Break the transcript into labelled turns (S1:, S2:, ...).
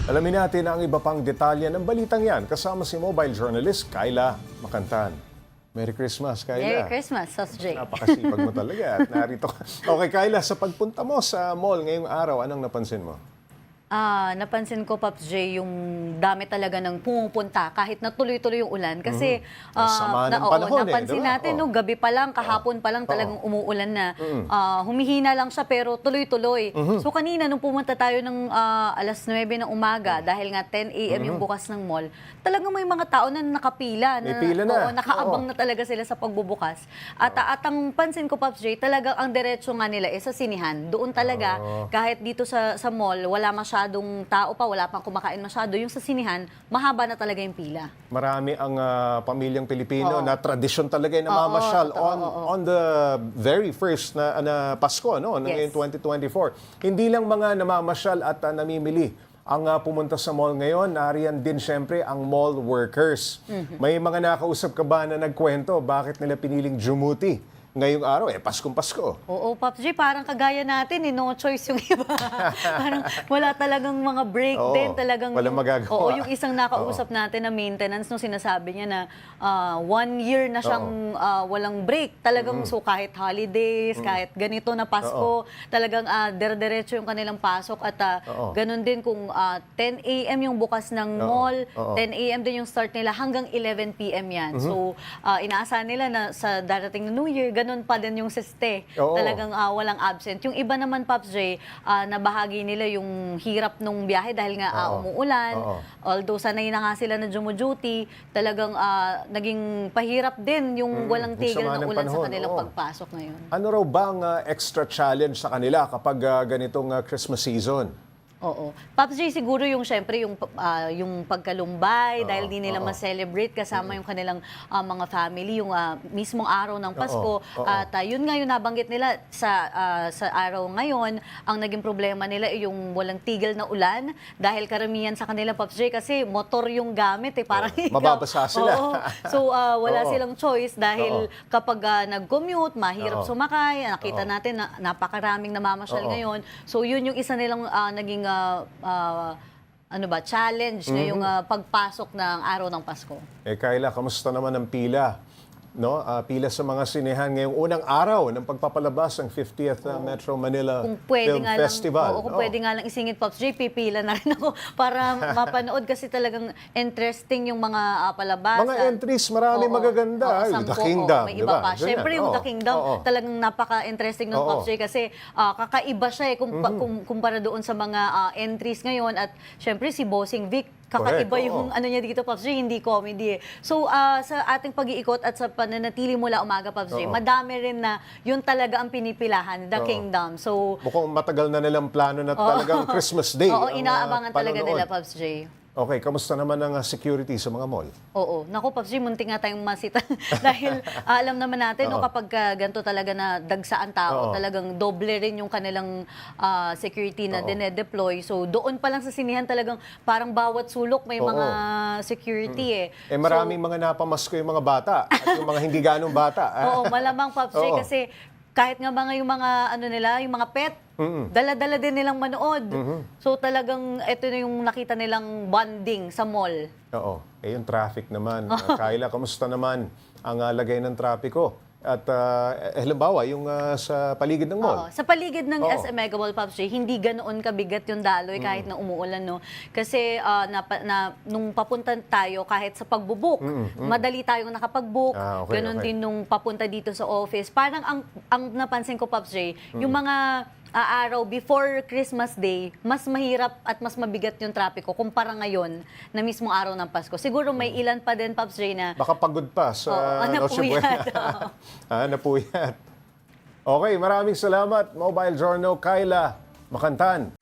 S1: Alamin natin ang iba pang detalye ng balitang yan kasama si mobile journalist Kyla Macantan. Merry Christmas, Kyla.
S2: Merry Christmas, Sos J.
S1: Napakasipag mo talaga at narito ka. Okay, Kyla, sa pagpunta mo sa mall ngayong araw, anong napansin mo?
S2: Napansin ko, Pops J, yung dami talaga ng pumupunta kahit na tuloy-tuloy yung ulan. Kasi
S1: Sama ng panahon
S2: napansin
S1: diba?
S2: natin, no, gabi pa lang, kahapon pa lang talagang umuulan na. Humihina lang siya pero tuloy-tuloy. So kanina nung pumunta tayo ng alas 9 ng umaga, dahil nga 10 a.m. yung bukas ng mall, talagang may mga tao na nakapila.
S1: May pila na.
S2: Oo, nakaabang na talaga sila sa pagbubukas. At ang pansin ko, Pops J, talagang ang diretso nga nila sa sinihan. Doon talaga, kahit dito sa mall, wala masyadong tao pa, wala pang kumakain masyado. Yung sa sinihan, mahaba na talaga yung pila.
S1: Marami ang pamilyang Pilipino na tradisyon talaga yung namamasyal on the very first na Pasko, no?
S2: Yes.
S1: Ngayong 2024. Hindi lang mga namamasyal at namimili ang pumunta sa mall ngayon, nariyan din siyempre ang mall workers. May mga nakausap ka ba na nagkwento bakit nila piniling jumuti ngayong araw? Paskong Pasko.
S2: Oo, Pops J, parang kagaya natin, no choice yung iba. Parang wala talagang mga break din. Talagang
S1: walang magagawa.
S2: Oo, yung isang nakausap natin na maintenance, no, sinasabi niya na 1 year na siyang walang break. Talagang so kahit holidays, kahit ganito na Pasko, talagang dire-diretso yung kanilang pasok. At ganun din kung 10 a.m. yung bukas ng mall, 10 a.m. din yung start nila hanggang 11 p.m. yan. So inaasahan nila na sa darating na New Year, ganun pa din yung siste. Talagang walang absent. Yung iba naman, Pops J, nabahagi nila yung hirap nung biyahe dahil nga umuulan. Although sanay na nga sila na jumuduty, talagang naging pahirap din yung walang tigil na ulan sa kanilang pagpasok ngayon.
S1: Ano raw bang extra challenge sa kanila kapag ganitong Christmas season?
S2: Oo. Pops J, siguro yung syempre yung pagkalumbay dahil di nila ma-celebrate kasama yung kanilang mga family, yung mismong araw ng Pasko. At yun nga yung nabanggit nila sa araw ngayon, ang naging problema nila ay yung walang tigil na ulan dahil karamihan sa kanila, Pops J, kasi motor yung gamit parang
S1: mababasa sila.
S2: Oo. So wala silang choice dahil kapag nag-commute, mahirap sumakay. Nakita natin na napakaraming namamasyal ngayon. So yun yung isa nilang naging challenge ngayong pagpasok ng araw ng Pasko.
S1: Kyla, kamusta naman ang pila? No? Pila sa mga sinehan ngayong unang araw ng pagpapalabas ng 50th Metro Manila Film Festival.
S2: Kung pwede nga lang isingit, Pops J, pipila na rin ako para mapanood kasi talagang interesting yung mga palabas.
S1: Mga entries, marami magaganda. The
S2: 10,
S1: Kingdom,
S2: may iba pa. Siyempre yung The Kingdom, talagang napaka-interesting ng Pops J kasi kakaiba siya kumpara doon sa mga entries ngayon. At siyempre si Bossing Vic, kakaiba yung ano niya dito, Pops J, hindi comedy So, sa ating pag-iikot at sa pananatili mula umaga, Pops J, madami rin na yun talaga ang pinipilahan, The Kingdom. So,
S1: mukhang matagal na nilang plano na talagang Christmas Day.
S2: Oo, inaabangan talaga nila, Pops J.
S1: Okay, kamusta naman ang security sa mga mall?
S2: Oo. Naku, Pops J, muntik nga tayong masita. Dahil alam naman natin, no, kapag ganito talaga na dagsaan tao, talagang doble rin yung kanilang security na dinedeploy. So doon pa lang sa sinihan talagang parang bawat sulok may mga security
S1: Maraming mga napamasko yung mga bata at yung mga hindi ganong bata.
S2: Oo, malamang, Pops J, kasi kahit nga yung mga yung mga pet, dala-dala din nilang manood. So talagang ito na yung nakita nilang bonding sa mall.
S1: Oo. Yung traffic naman. Kyla, kamusta naman ang lagay ng trapiko? At halimbawa, yung sa paligid ng mall.
S2: Sa paligid ng SM Mega Mall, Pops J, hindi ganoon kabigat yung daloy kahit na umuulan, no? Kasi nung papunta tayo kahit sa pagbubook, madali tayong nakapag-book. Ganon din nung papunta dito sa office. Parang ang napansin ko, Pops J, yung mga araw before Christmas Day, mas mahirap at mas mabigat yung trapiko kumpara ngayon na mismong araw ng Pasko. Siguro may ilan pa din, Pops J, na
S1: baka pagod pa sa Noche Buena. Napuyat. Okay, maraming salamat, Mobile Journal Kyla Macantan.